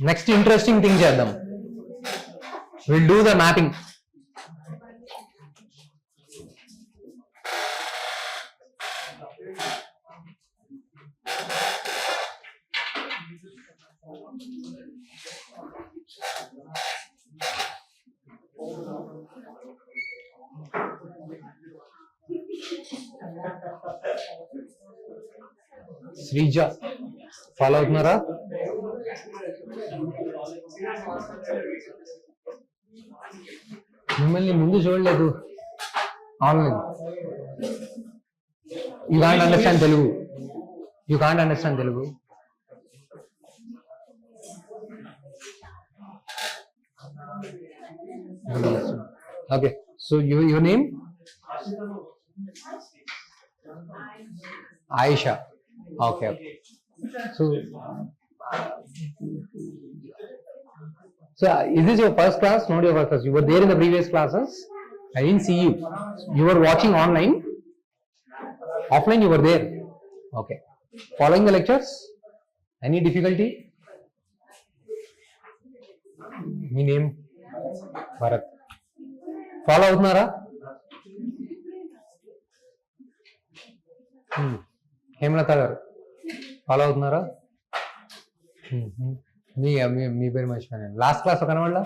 Next interesting thing చేద్దాం. Will do the mapping. Sreeja follow అవుతున్నారా? మిమ్మల్ని ముందు చూడలేదు online. You can't understand Telugu. You can't understand Telugu. Okay, so your name? Aisha. Okay. So is this your first class? Not your first class. You were there in the previous classes. I didn't see you. You were watching online. Offline you were there. Okay. Following the lectures? Any difficulty? Me name? Bharat. Follow అవుతున్నారా? హేమలత గారు follow అవుతున్నారా? మీ పేరు మర్చిపోయాను. Last class కనవాళ్ళ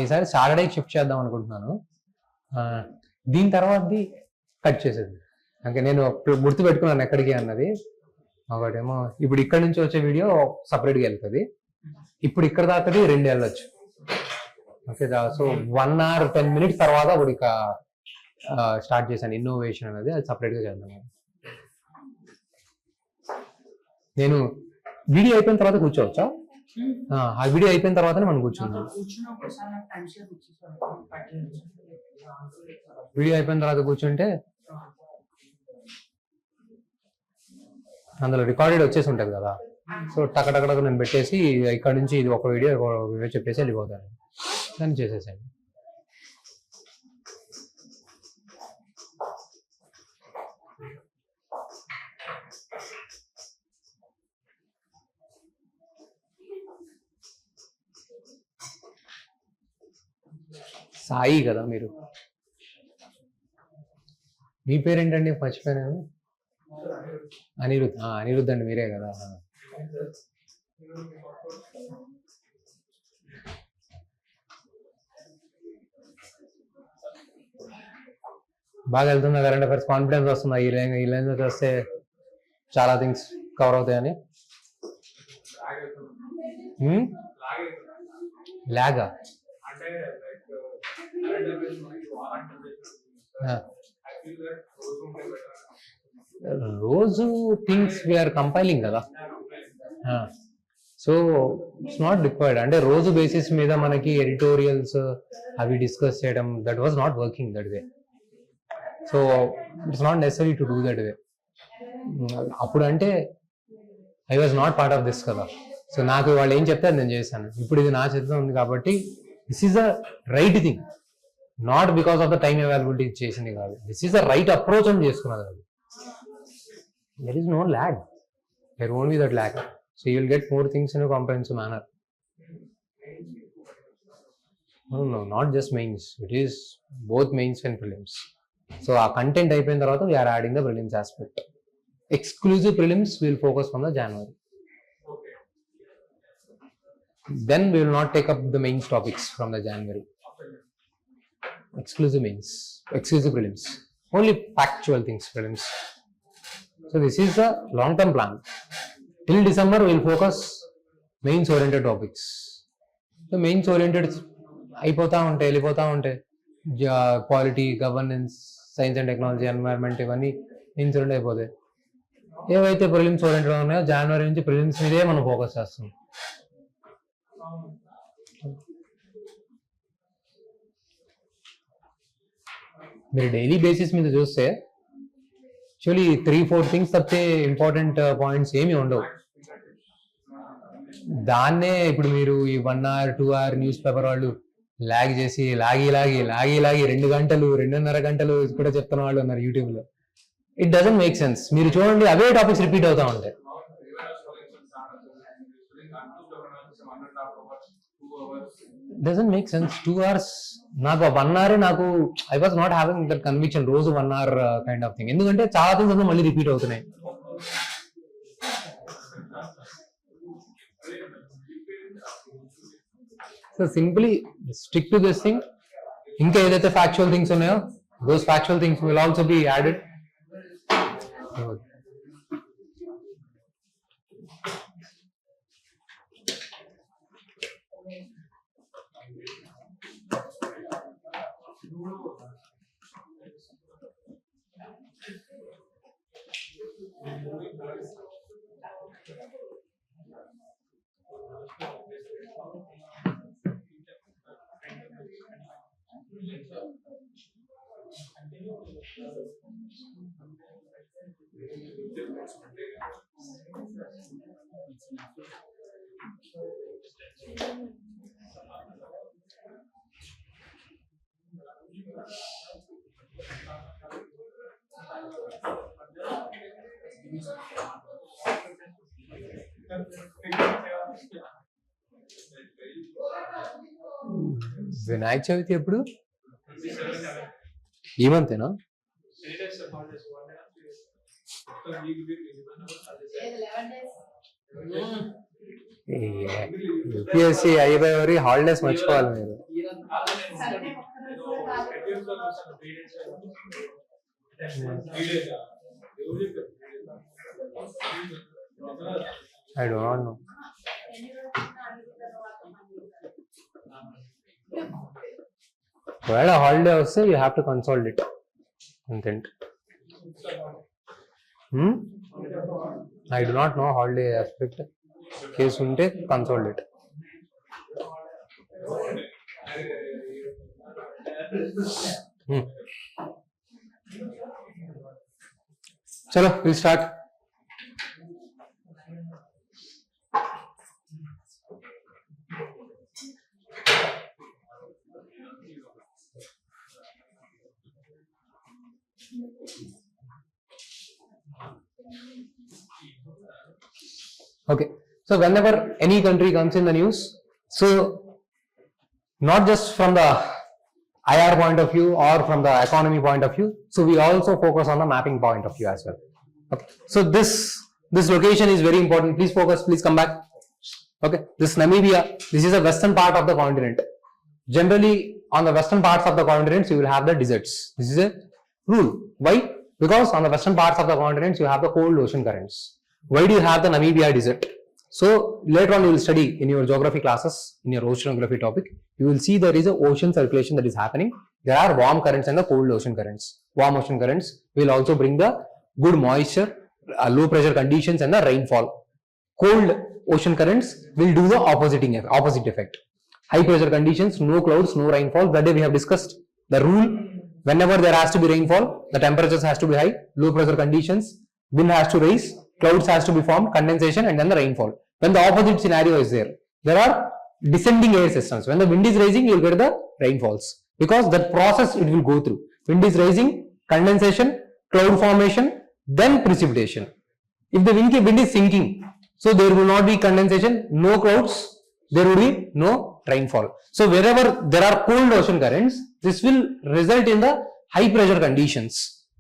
ఈసారి Saturday shift చేద్దాం అనుకుంటున్నాను. దీని తర్వాతది కట్ చేసేది. అంటే నేను గుర్తు పెట్టుకున్నాను ఎక్కడికి అన్నది. ఒకటేమో ఇప్పుడు ఇక్కడ నుంచి వచ్చే వీడియో సపరేట్గా వెళ్తుంది. ఇప్పుడు ఇక్కడ దాకా 2 వెళ్ళొచ్చు. ఓకే, సో 1 hour 10 minutes తర్వాత ఇప్పుడు ఇక స్టార్ట్ చేశాను ఇన్నోవేషన్ అనేది. అది సపరేట్గా చేద్దాం. నేను వీడియో అయిపోయిన తర్వాత కూర్చోవచ్చా? ఆ వీడియో అయిపోయిన తర్వాతనే మనం కూర్చుందాం. వీడియో అయిపోయిన తర్వాత కూర్చుంటే అందులో రికార్డెడ్ వచ్చేసి ఉంటుంది కదా. సో టకటకటకు నేను పెట్టేసి ఇక్కడ నుంచి ఇది ఒక వీడియో చెప్పేసి వెళ్ళిపోతాను. దాన్ని చేసేసాను. సాయి కదా మీరు? మీ పేరేంటండి? మర్చిపోయాను. అనిరుద్ధ్ అండి, మీరే కదా? బాగా వెళ్తుందా కరెంట్ అఫైర్స్? కాన్ఫిడెన్స్ వస్తుందా ఈ లైన్ చేస్తే చాలా థింగ్స్ కవర్ అవుతాయని? లాగా? రోజు థింగ్స్ వీఆర్ కంపైలింగ్ కదా. So it's not required. అంటే రోజు బేసిస్ మీద మనకి ఎడిటోరియల్స్ అవి డిస్కస్ చేయడం, that was not working that way. So it's not necessary to do that way. అప్పుడు అంటే I was not part of this కదా. సో నాకు వాళ్ళు ఏం చెప్తే అది నేను చేశాను. ఇప్పుడు ఇది నా చేతిలో ఉంది కాబట్టి this is the right thing. Not because of the time availability చేసింది కాదు. This is the right approach అని చేసుకున్నది అది. There is no lag. There won't be that lag. So you will get more things in a comprehensive manner. No, not just mains. It is both mains and prelims. So our content అయిపోయిన తర్వాత we are adding the prelims aspect. Exclusive prelims we will focus on the January. Then we will not take up the mains topics from the January. Exclusive mains, exclusive prelims. Only factual things prelims. So this is the long-term plan. Till December we will focus mains oriented topics. So mains oriented అయిపోతా ఉంటాయి, వెళ్ళిపోతా ఉంటాయి. Polity, governance, science and technology, environment, ఇవన్నీ mains oriented అయిపోతాయి. ఏవైతే prelims oriented ఉన్నాయో జనవరి నుంచి prelims మీదే మనం ఫోకస్ చేస్తాం. మీరు డైలీ బేసిస్ మీద చూస్తే యాక్చువల్లీ 3-4 థింగ్స్ తప్పితే ఇంపార్టెంట్ పాయింట్స్ ఏమి ఉండవు. దాన్నే ఇప్పుడు మీరు ఈ 1 hour 2 hour న్యూస్ పేపర్ వాళ్ళు లాగ్ చేసి లాగి 2 గంటలు 2.5 గంటలు కూడా చెప్తున్న వాళ్ళు ఉన్నారు యూట్యూబ్లో. It doesn't make sense. మీరు చూడండి అవే టాపిక్స్ రిపీట్ అవుతా ఉంటాయి. Doesn't make sense. 2 hours నాకు 1 hour నాకు I was not having that conviction రోజు 1 hour కైండ్ ఆఫ్ థింగ్. ఎందుకంటే చాలా థింగ్స్ మళ్ళీ రిపీట్ అవుతున్నాయి. So simply stick to this thing. ఇంకా ఏదైతే ఫ్యాక్చువల్ థింగ్స్ ఉన్నాయో those factual things will also be added. Vinayaka Chavithi ఎప్పుడు? ఈ మంతేనా? యూపీఎస్సీ అయిపోయి హాలిడేస్ మర్చిపోవాలి మీరు. I do not know. While a holiday also, you have to consolidate content. I do not know holiday aspect. Case unte consolidate. Chalo, we'll start. Okay, so whenever any country comes in the news, so not just from the IR point of view or from the economy point of view, so we also focus on the mapping point of view as well. Okay, so this location is very important. Please focus, please come back. Okay, this Namibia, this is the western part of the continent. Generally on the western parts of the continents you will have the deserts. This is a rule. Why? Because on the western parts of the continents you have the cold ocean currents. Why do you have the Namibia desert? So later on you will study in your geography classes, in your oceanography topic, you will see there is a ocean circulation that is happening. There are warm currents and the cold ocean currents. Warm ocean currents will also bring the good moisture, low pressure conditions and the rainfall. Cold ocean currents will do the opposite effect. High pressure conditions, no clouds, no rainfall. That day we have discussed the rule. Whenever there has to be rainfall, the temperatures has to be high, low pressure conditions, wind has to rise, clouds has to be formed, condensation and then the rainfall. When the opposite scenario is there, there are descending air systems. When the wind is rising, you will get the rainfalls. Because that process it will go through. Wind is rising, condensation, cloud formation, then precipitation. If the wind is sinking, so there will not be condensation, no clouds, there will be no rainfall. So wherever there are cold ocean currents, this will result in the high pressure conditions.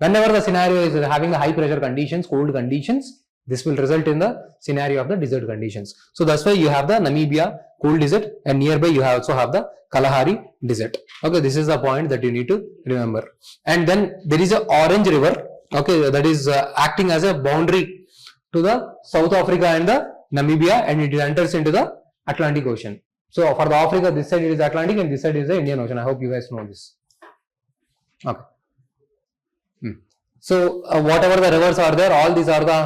Whenever the scenario is having the high pressure conditions, cold conditions, this will result in the scenario of the desert conditions. So that's why you have the Namibia cold desert and nearby you also have the Kalahari desert. Okay, this is the point that you need to remember. And then there is a Orange River, okay, that is acting as a boundary to the South Africa and the Namibia, and it enters into the Atlantic Ocean. So for the Africa, this side it is Atlantic and this side is the Indian Ocean. I hope you guys know this. Okay. So whatever the rivers are there, all these are the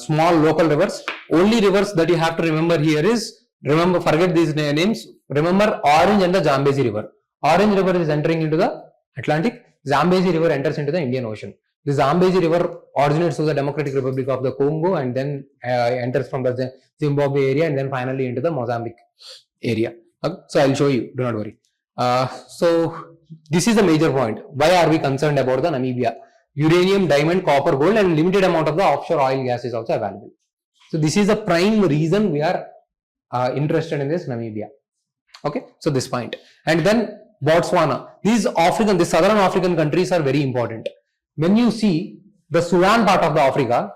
small local rivers. Only rivers that you have to remember here is, forget these names, remember Orange and the Zambezi River. Orange River is entering into the Atlantic, Zambezi River enters into the Indian Ocean. The Zambezi River originates to the Democratic Republic of the Congo and then enters from the Zimbabwe area and then finally into the Mozambique area. Okay? So I'll show you, do not worry. So this is the major point. Why are we concerned about the Namibia? uranium, diamond, copper, gold, and limited amount of the offshore oil gas is also available. So this is the prime reason we are interested in this Namibia. Okay, so this point. And then Botswana. These southern African countries are very important. When you see the Sudan part of the Africa,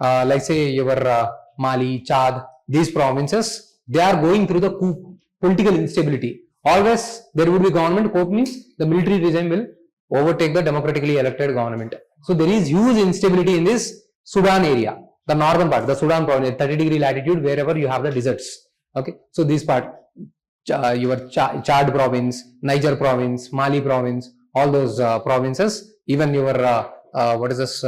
like say your Mali, Chad, these provinces, they are going through the political instability. Always there would be government coup, means the military regime will overtake the democratically elected government. So there is huge instability in this Sudan area, the northern part, the Sudan province, 30-degree latitude, wherever you have the deserts. Okay, so this part, your Chad province, Niger province, Mali province, all those provinces, even your what is this?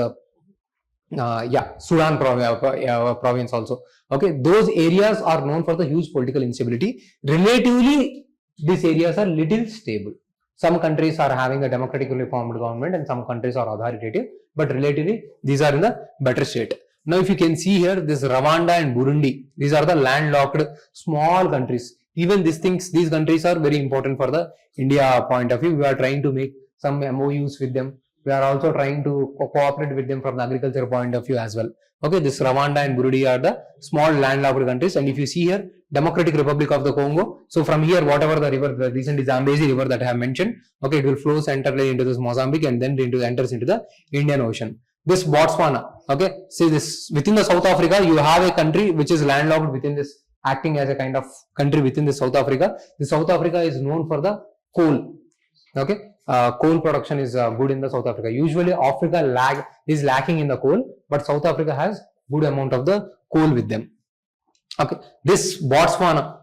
Sudan province also. Okay, those areas are known for the huge political instability. Relatively, these areas are little stable. Some countries are having a democratically formed government and some countries are authoritative, but relatively these are in the better state. Now, if you can see here, this Rwanda and Burundi, these are the landlocked small countries. Even these countries are very important for the India point of view. We are trying to make some MOUs with them. We are also trying to cooperate with them from the agriculture point of view as well. Okay, this Rwanda and Burundi are the small landlocked countries. And if you see here, Democratic Republic of the Congo. So from here, whatever the river, the recent Zambezi river that I have mentioned, okay, it will flow centrally into this Mozambique and then enters into the Indian Ocean. This Botswana, okay, see this within the South Africa, you have a country which is landlocked within this, acting as a kind of country within the South Africa. The South Africa is known for the coal. Okay, coal production is good in the South Africa. Usually Africa is lacking in the coal, but South Africa has good amount of the coal with them. Okay, this Botswana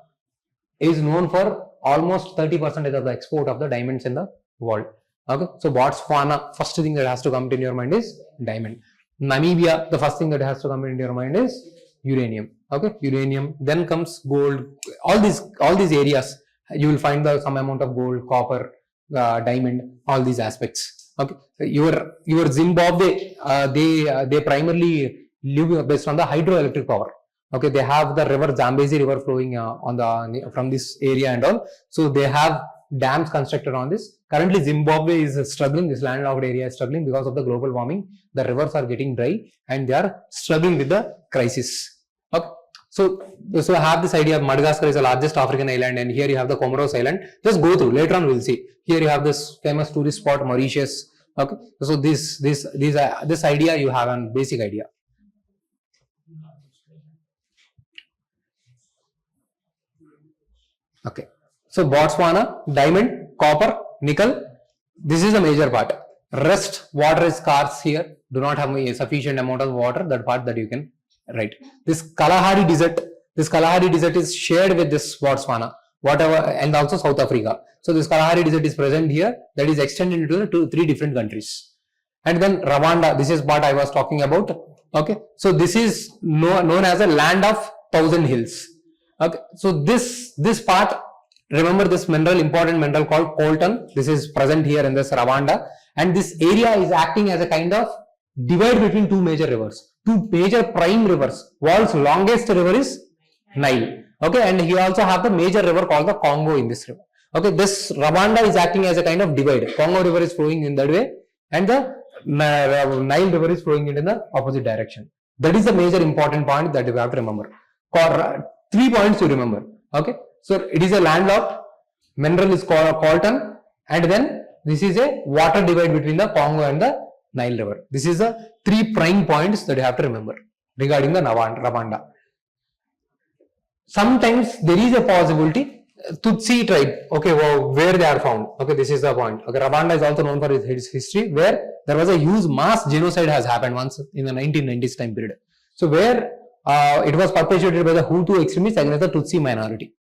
is known for almost 30% of the export of the diamonds in the world. Okay, so Botswana, first thing that has to come into your mind is diamond. Namibia, the first thing that has to come into your mind is uranium. Okay, uranium. Then comes gold. All these areas you will find some amount of gold, copper, diamond, all these aspects. Okay, your Zimbabwe, they primarily live based on the hydroelectric power. Okay, they have the river Zambezi river flowing from this area and all. So they have dams constructed on this. Currently, Zimbabwe is struggling. This landlocked area is struggling because of the global warming. The rivers are getting dry and they are struggling with the crisis. Okay. So I have this idea of Madagascar is the largest African island, and here you have the Comoros Island. Just go through. Later on, we'll see. Here you have this famous tourist spot, Mauritius. Okay. So this idea you have a basic idea. Okay. So Botswana, diamond, copper, nickel. This is a major part. Rest, water is scarce here. Do not have a sufficient amount of water. That part that you can write. This Kalahari Desert is shared with this Botswana, whatever, and also South Africa. So this Kalahari Desert is present here. That is extended into three different countries. And then Rwanda. This is what I was talking about. Okay. So this is known as a land of 1,000 hills. Okay. So this part. Remember this important mineral called coltan. This is present here in this Rwanda, and this area is acting as a kind of divide between two major rivers, two major prime rivers. World's longest river is Nile. Okay, and you also have the major river called the Congo in this river. Okay, this Rwanda is acting as a kind of divide. Congo river is flowing in that way, and the Nile river is flowing in the opposite direction. That is the major important point that you have to remember. 3 points to remember. Okay. So it is a landlocked, mineral is called coltan, and then this is a water divide between the Congo and the Nile river. This is the 3 prime points that you have to remember regarding the Rwanda. Sometimes there is a possibility Tutsi tribe, okay, where they are found. Okay, this is the point. Okay, Rwanda is also known for its history, where there was a huge mass genocide has happened once in the 1990s time period. So where it was perpetuated by the Hutu extremists against the Tutsi minority.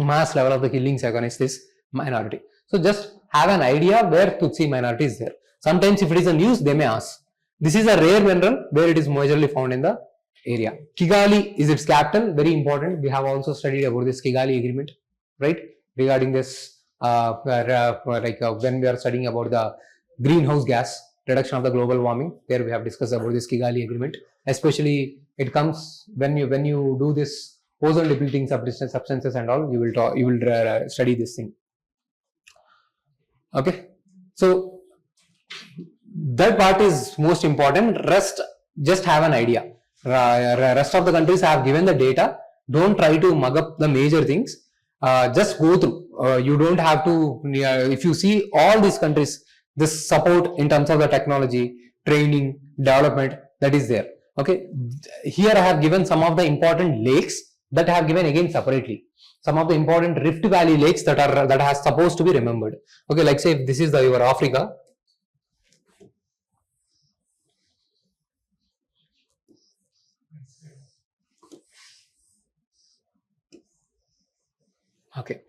Mass level of the killings against this minority. So just have an idea where Tutsi minority is there. Sometimes if it is a news, they may ask. This is a rare mineral where it is majorly found in the area. Kigali is its capital, very important. We have also studied about this Kigali agreement, right? Regarding this, when we are studying about the greenhouse gas reduction of the global warming, there we have discussed about this Kigali agreement. Especially it comes when you do this ozone depleting substances and all, you will study this thing. Okay, so That part is most important. Rest, just have an idea. Rest of the countries have given the data. Don't try to mug up the major things. Just go through. You don't have to, if you see all these countries, this support in terms of the technology, training, development, that is there. Okay. Here I have given some of the important lakes that I have given again separately. Some of the important Rift Valley lakes that are supposed to be remembered. Okay, like say if this is your Africa. Okay,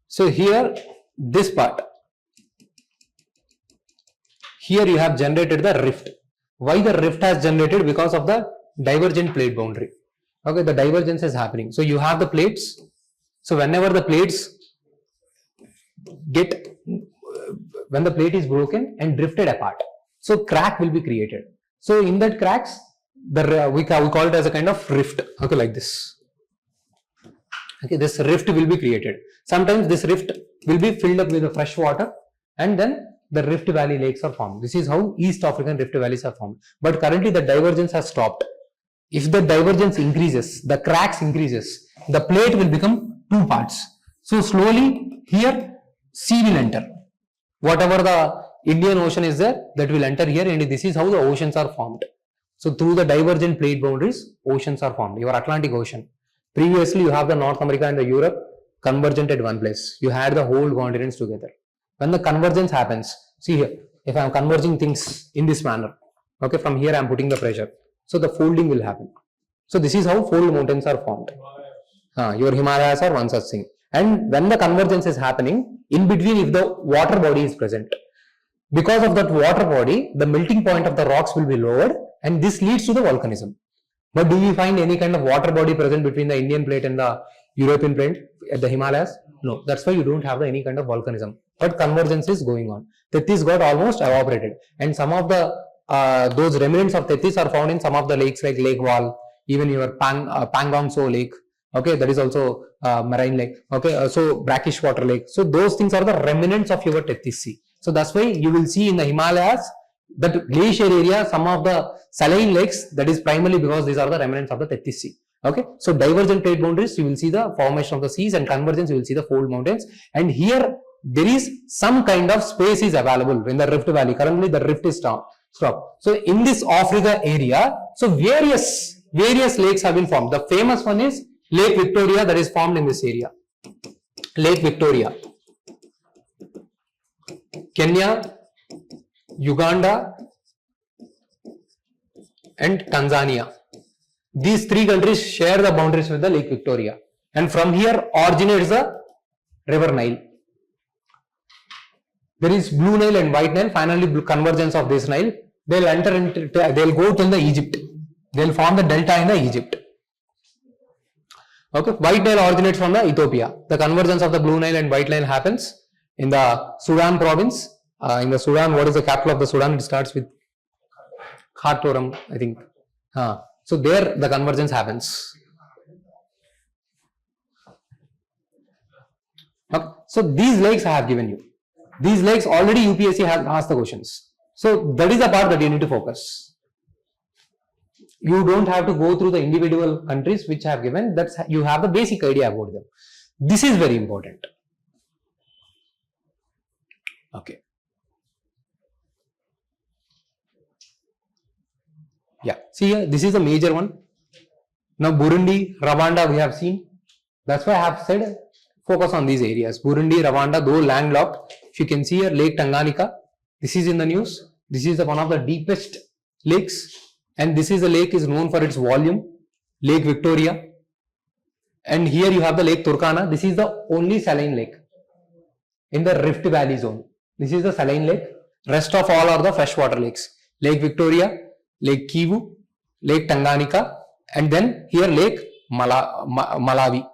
so here this part, here you have generated the rift. Why the rift has generated? Because of the divergent plate boundary. Okay, the divergence is happening. So you have the plates. So whenever the plates when the plate is broken and drifted apart, so crack will be created. So in that cracks, we call it as a kind of rift. Okay, like this. Okay, this rift will be created. Sometimes this rift will be filled up with the fresh water, and then the Rift Valley lakes are formed. This is how East African Rift Valleys are formed. But currently the divergence has stopped. If the divergence increases, the cracks increases, the plate will become two parts. So slowly here sea will enter. Whatever the Indian Ocean is there, that will enter here, and this is how the oceans are formed. So through the divergent plate boundaries, oceans are formed. Your Atlantic Ocean. Previously you have the North America and the Europe convergent at one place. You had the whole continents together. When the convergence happens, see here, if I am converging things in this manner, okay, from here I am putting the pressure. So the folding will happen. So this is how fold mountains are formed. Your Himalayas are one such thing. And when the convergence is happening, in between if the water body is present, because of that water body, the melting point of the rocks will be lowered, and this leads to the volcanism. But do we find any kind of water body present between the Indian plate and the European plate at the Himalayas? No. That's why you don't have any kind of volcanism. But convergence is going on. Tethys got almost evaporated, and some of the those remnants of Tethys are found in some of the lakes like Lake Wall, even your Pangong So Lake. Okay, that is also marine lake. Okay, so brackish water lake. So those things are the remnants of your Tethys Sea. So that's why you will see in the Himalayas that glacier area, some of the saline lakes, that is primarily because these are the remnants of the Tethys Sea. Okay, so divergent plate boundaries, you will see the formation of the seas, and convergence, you will see the fold mountains. And here there is some kind of space is available in the Rift Valley. Currently the rift is stopped. So in this Africa area, so various lakes have been formed. The famous one is Lake Victoria, that is formed in this area. Lake Victoria, Kenya, Uganda and Tanzania. These three countries share the boundaries with the Lake Victoria, and from here originates the River Nile. There is Blue Nile and White Nile. Finally, convergence of this Nile, they'll enter into, they'll go to the Egypt. They'll form the delta in the Egypt. Okay, White Nile originates from the Ethiopia. The convergence of the Blue Nile and White Nile happens in the Sudan province. In the Sudan, what is the capital of the Sudan? It starts with Khartoum, I think. So there the convergence happens. Okay. So these lakes I have given you. These lakes already UPSC has asked the questions. So that is the part that you need to focus. You don't have to go through the individual countries which I have given. That's, you have the basic idea about them. This is very important. Okay. Yeah, see here, this is a major one. Now Burundi, Rwanda we have seen. That's why I have said focus on these areas. Burundi, Rwanda, though landlocked. If you can see here, Lake Tanganyika. This is in the news. This is one of the deepest lakes. And this is a lake is known for its volume. Lake Victoria. And here you have the Lake Turkana. This is the only saline lake in the Rift Valley zone. This is the saline lake. Rest of all are the freshwater lakes. Lake Victoria, Lake Kivu, Lake Tanganyika, and then here Lake Malawi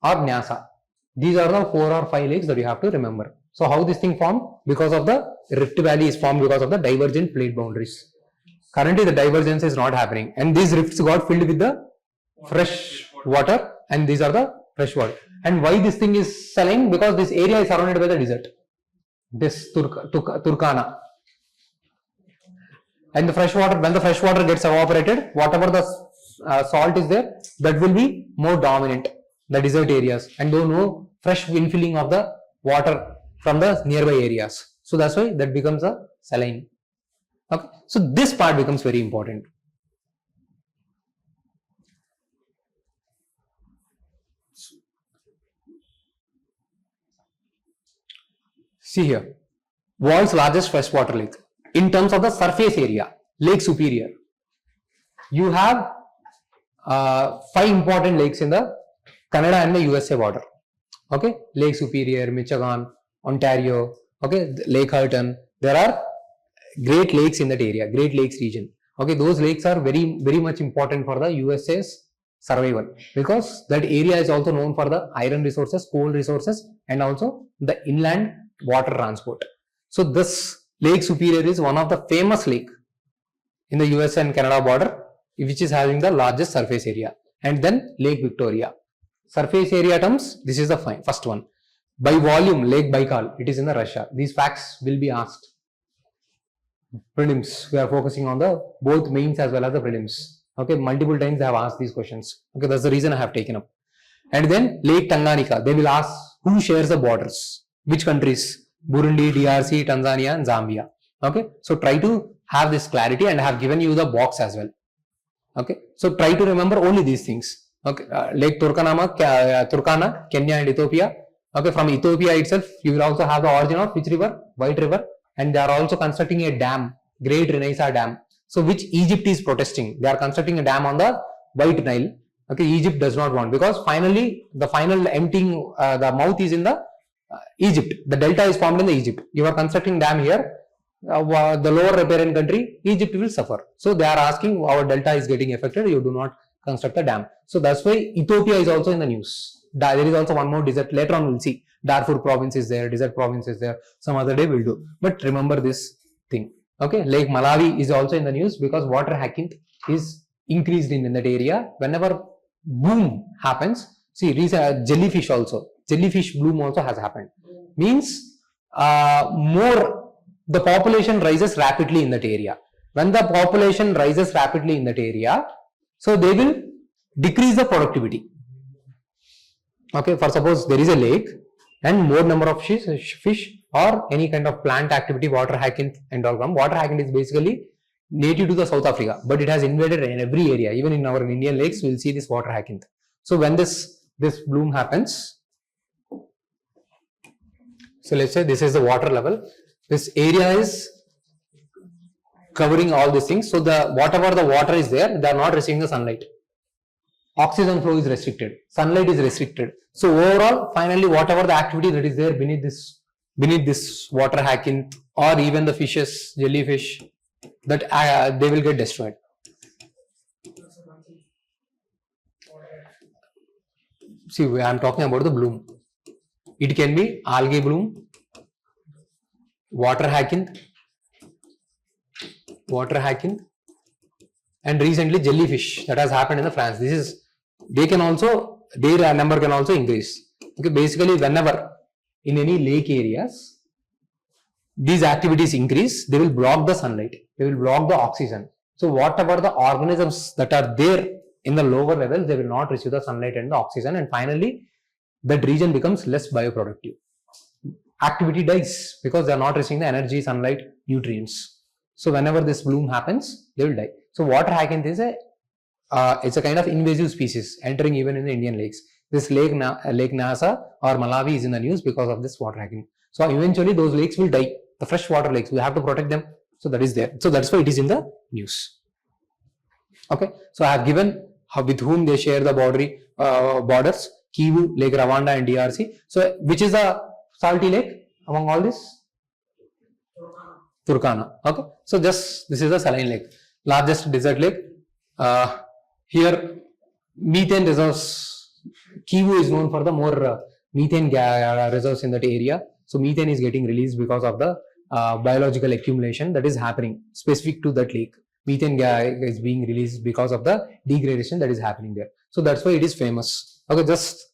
or Nyasa. These are the 4 or 5 lakes that you have to remember. So how this thing formed? Because of the Rift Valley is formed because of the divergent plate boundaries. Currently the divergence is not happening, and these rifts got filled with the fresh water, and these are the fresh water. And why this thing is saline? Because this area is surrounded by the desert. This Turkana. And the fresh water, when the fresh water gets evaporated, whatever the salt is there, that will be more dominant, the desert areas, and there no fresh infilling of the water from the nearby areas. So that's why that becomes a saline. Okay, so this part becomes very important. See here, world's largest freshwater lake. In terms of the surface area, Lake Superior. You have 5 important lakes in the Canada and the USA border. Okay, Lake Superior, Michigan, Ontario, okay, Lake Hurton. There are great lakes in that area, Great Lakes region. Okay, those lakes are very much important for the USA's survival, because that area is also known for the iron resources, coal resources, and also the inland water transport. So this Lake Superior is one of the famous lake in the US and Canada border, which is having the largest surface area. And then Lake Victoria. Surface area terms, this is the first one. By volume, Lake Baikal, it is in the Russia. These facts will be asked. Prelims, we are focusing on the both mains as well as the prelims. Okay, multiple times they have asked these questions. Okay, that's the reason I have taken up. And then Lake Tanganyika, they will ask who shares the borders, which countries? Burundi, DRC, Tanzania, and Zambia. Okay, so try to have this clarity, and I have given you the box as well. Okay, so try to remember only these things. Okay, Lake Turkana, Kenya and Ethiopia. Okay, from Ethiopia itself, you will also have the origin of which river? White River, and they are also constructing a dam, Great Renaissance Dam. So which Egypt is protesting? They are constructing a dam on the White Nile. Okay, Egypt does not want, because finally the final emptying, the mouth is in the Egypt. The delta is formed in the Egypt. You are constructing dam here. The lower riparian country, Egypt will suffer. So they are asking, our delta is getting affected, you do not construct the dam. So that's why Ethiopia is also in the news. There is also one more desert. Later on we'll see. Darfur province is there, desert province is there. Some other day we'll do. But remember this thing. Okay, Lake Malawi is also in the news, because water hacking is increased in that area. Whenever boom happens, see, jellyfish also. Jellyfish bloom also has happened. Means the population rises rapidly in that area. When the population rises rapidly in that area, so they will decrease the productivity. Okay, for suppose there is a lake and more number of fish or any kind of plant activity, water hacking and all come. Water hacking is basically native to the South Africa, but it has invaded in every area. Even in our Indian lakes, we will see this water hacking. So when this bloom happens, so let's say this is the water level. This area is covering all these things. So whatever the water is there, they are not receiving the sunlight. Oxygen flow is restricted. Sunlight is restricted. So overall, finally, whatever the activity that is there beneath this water hacking, or even the fishes, jellyfish, that they will get destroyed. See, I am talking about the bloom. It can be algae bloom, water hacking, and recently jellyfish that has happened in the France. Their number can also increase. Okay, basically whenever in any lake areas these activities increase, they will block the sunlight, they will block the oxygen. So whatever the organisms that are there in the lower levels, they will not receive the sunlight and the oxygen, and finally that region becomes less bioproductive. Activity dies because they are not receiving the energy, sunlight, nutrients. So whenever this bloom happens, they will die. So water hacking is it's a kind of invasive species entering even in the Indian lakes. This Lake Nyasa or Malawi is in the news because of this water hacking. So eventually those lakes will die. The freshwater lakes, we have to protect them. So that is there. So that's why it is in the news. Okay. So I have given with whom they share the borders. Kivu, Lake Rwanda and DRC. So which is the salty lake among all this? Turkana. Okay. So this is the saline lake, largest desert lake. Here methane reserves. Kivu is known for the more methane reserves in that area. So methane is getting released because of the biological accumulation that is happening specific to that lake. Methane is being released because of the degradation that is happening there. So that's why it is famous. Okay, just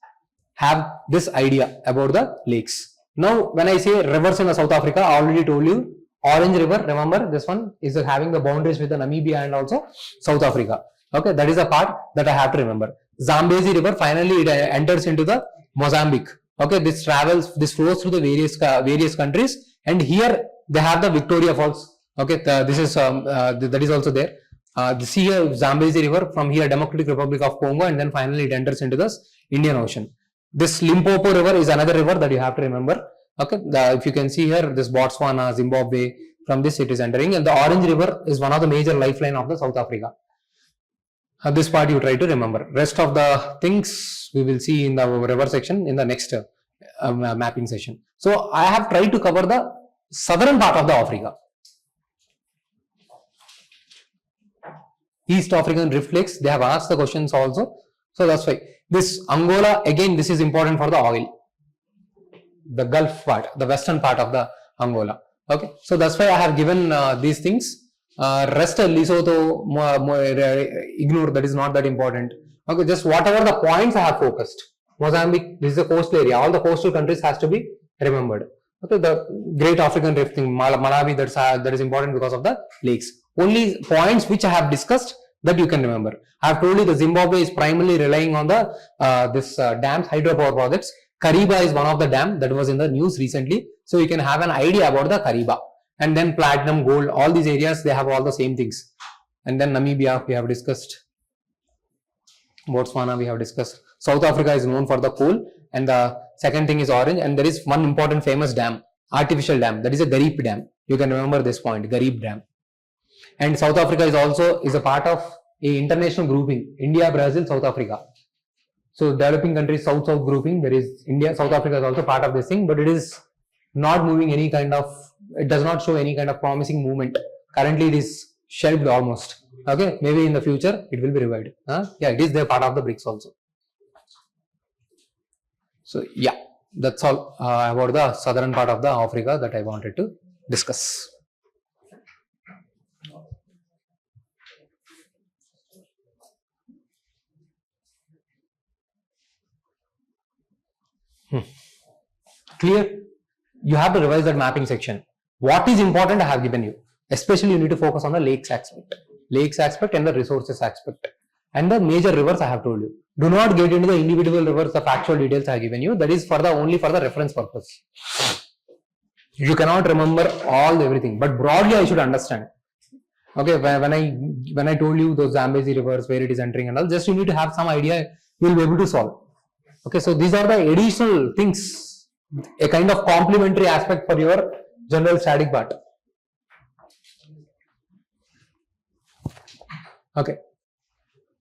have this idea about the lakes. Now, when I say rivers in South Africa, I already told you Orange River, remember this one is having the boundaries with the Namibia and also South Africa. Okay, that is a part that I have to remember. Zambezi River, finally it enters into the Mozambique. Okay, this flows through the various countries, and here they have the Victoria Falls. Okay, this is that is also there. See here Zambezi River, from here Democratic Republic of Congo, and then finally it enters into the Indian Ocean. This Limpopo River is another river that you have to remember. Okay, if you can see here, this Botswana, Zimbabwe, from this it is entering, and the Orange River is one of the major lifeline of the South Africa. This part you try to remember. Rest of the things we will see in the river section in the next mapping session. So I have tried to cover the southern part of the Africa. East African Rift Lakes, they have asked the questions also. So that's why. This Angola, again, this is important for the oil. The Gulf part, the western part of the Angola. Okay, so that's why I have given these things. Rest Lesotho, ignore, that is not that important. Okay, just whatever the points I have focused. Mozambique, this is a coastal area. All the coastal countries has to be remembered. Okay, the Great African Rift thing, Malawi, that is important because of the lakes. Only points which I have discussed that you can remember. I have told you the Zimbabwe is primarily relying on the dams, hydropower projects. Kariba is one of the dam that was in the news recently. So you can have an idea about the Kariba. And then platinum, gold, all these areas, they have all the same things. And then Namibia, we have discussed. Botswana, we have discussed. South Africa is known for the coal. And the second thing is orange. And there is one important famous dam, artificial dam. That is a Garib Dam. You can remember this point, Garib Dam. And South Africa is also a part of a international grouping. India, Brazil, South Africa. So developing countries, South-South grouping. There is India, South Africa is also part of this thing. But it is not moving any kind of, it does not show any kind of promising movement. Currently it is shelved almost. Okay, maybe in the future it will be revived. Yeah, it is there part of the BRICS also. So yeah, that's all about the southern part of the Africa that I wanted to discuss. Clear? You have to revise that mapping section. What is important I have given you. Especially you need to focus on the lakes aspect and the resources aspect. And the major rivers I have told you. Do not get into the individual rivers, the factual details I have given you. That is only for the reference purpose. You cannot remember everything, but broadly I should understand. Okay, when I told you those Zambezi rivers, where it is entering and all, just you need to have some idea, you will be able to solve. Okay, so these are the additional things, a kind of complementary aspect for your general static part. Okay.